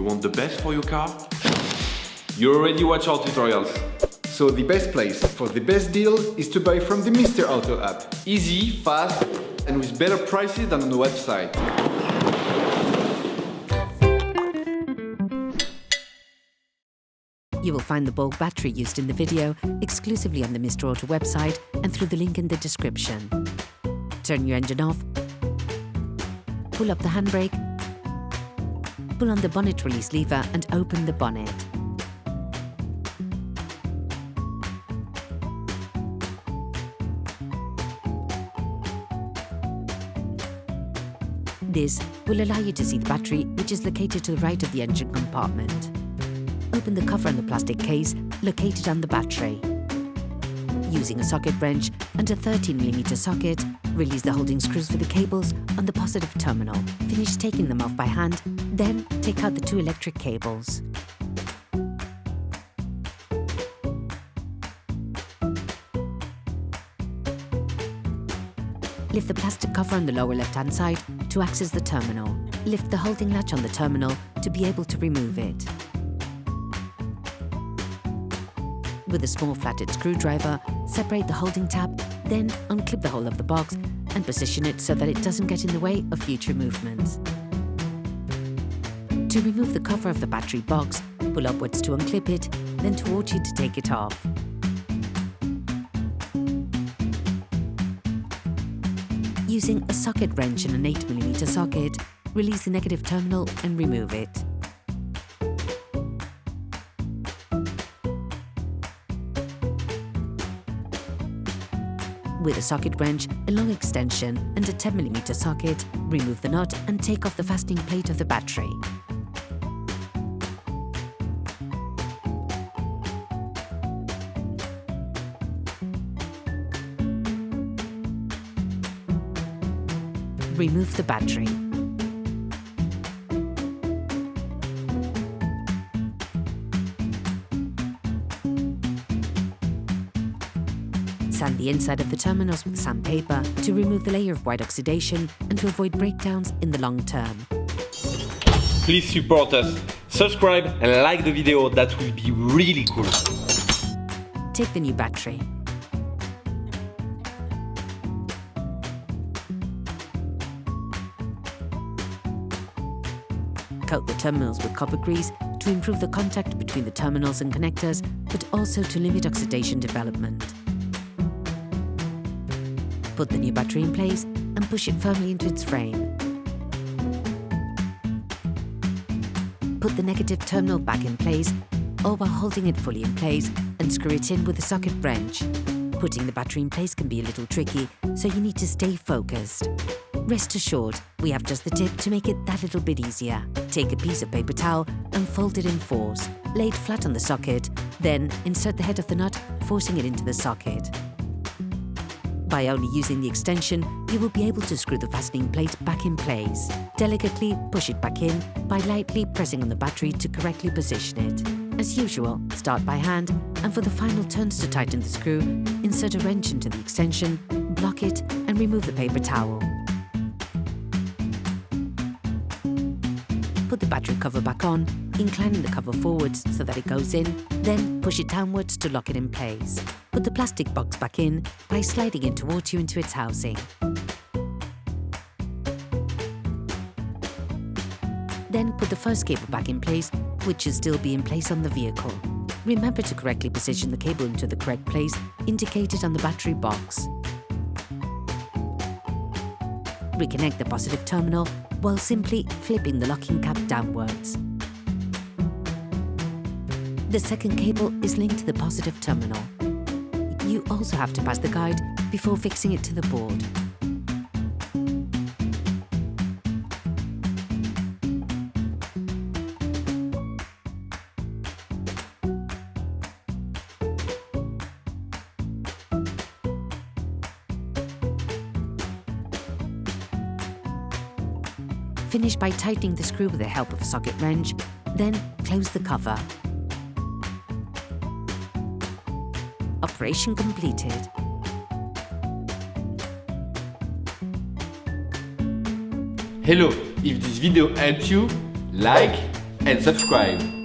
You want the best for your car? You already watch our tutorials. So the best place for the best deal is to buy from the Mr. Auto app. Easy, fast, and with better prices than on the website. You will find the bulk battery used in the video exclusively on the Mr. Auto website and through the link in the description. Turn your engine off, pull up the handbrake, pull on the bonnet release lever and open the bonnet. This will allow you to see the battery, which is located to the right of the engine compartment. Open the cover on the plastic case located on the battery. Using a socket wrench and a 13mm socket, release the holding screws for the cables on the positive terminal. Finish taking them off by hand, then take out the two electric cables. Lift the plastic cover on the lower left-hand side to access the terminal. Lift the holding latch on the terminal to be able to remove it. With a small flatted screwdriver, separate the holding tab, then unclip the whole of the box and position it so that it doesn't get in the way of future movements. To remove the cover of the battery box, pull upwards to unclip it, then towards you to take it off. Using a socket wrench and an 8mm socket, release the negative terminal and remove it. With a socket wrench, a long extension and a 10mm socket, remove the nut and take off the fastening plate of the battery. Remove the battery. Sand the inside of the terminals with sandpaper to remove the layer of white oxidation and to avoid breakdowns in the long term. Please support us. Subscribe and like the video, that will be really cool. Take the new battery. Coat the terminals with copper grease to improve the contact between the terminals and connectors, but also to limit oxidation development. Put the new battery in place and push it firmly into its frame. Put the negative terminal back in place, all while holding it fully in place, and screw it in with a socket wrench. Putting the battery in place can be a little tricky, so you need to stay focused. Rest assured, we have just the tip to make it that little bit easier. Take a piece of paper towel and fold it in fours. Lay it flat on the socket, then insert the head of the nut, forcing it into the socket. By only using the extension, you will be able to screw the fastening plate back in place. Delicately push it back in by lightly pressing on the battery to correctly position it. As usual, start by hand, and for the final turns to tighten the screw, insert a wrench into the extension, block it, and remove the paper towel. Put the battery cover back on, inclining the cover forwards so that it goes in, then push it downwards to lock it in place. Put the plastic box back in by sliding it towards you into its housing. Then put the first cable back in place, which should still be in place on the vehicle. Remember to correctly position the cable into the correct place indicated on the battery box. Reconnect the positive terminal while simply flipping the locking cap downwards. The second cable is linked to the positive terminal. You also have to pass the guide before fixing it to the board. Finish by tightening the screw with the help of a socket wrench, then close the cover. Operation completed. Hello, if this video helped you, like, and subscribe.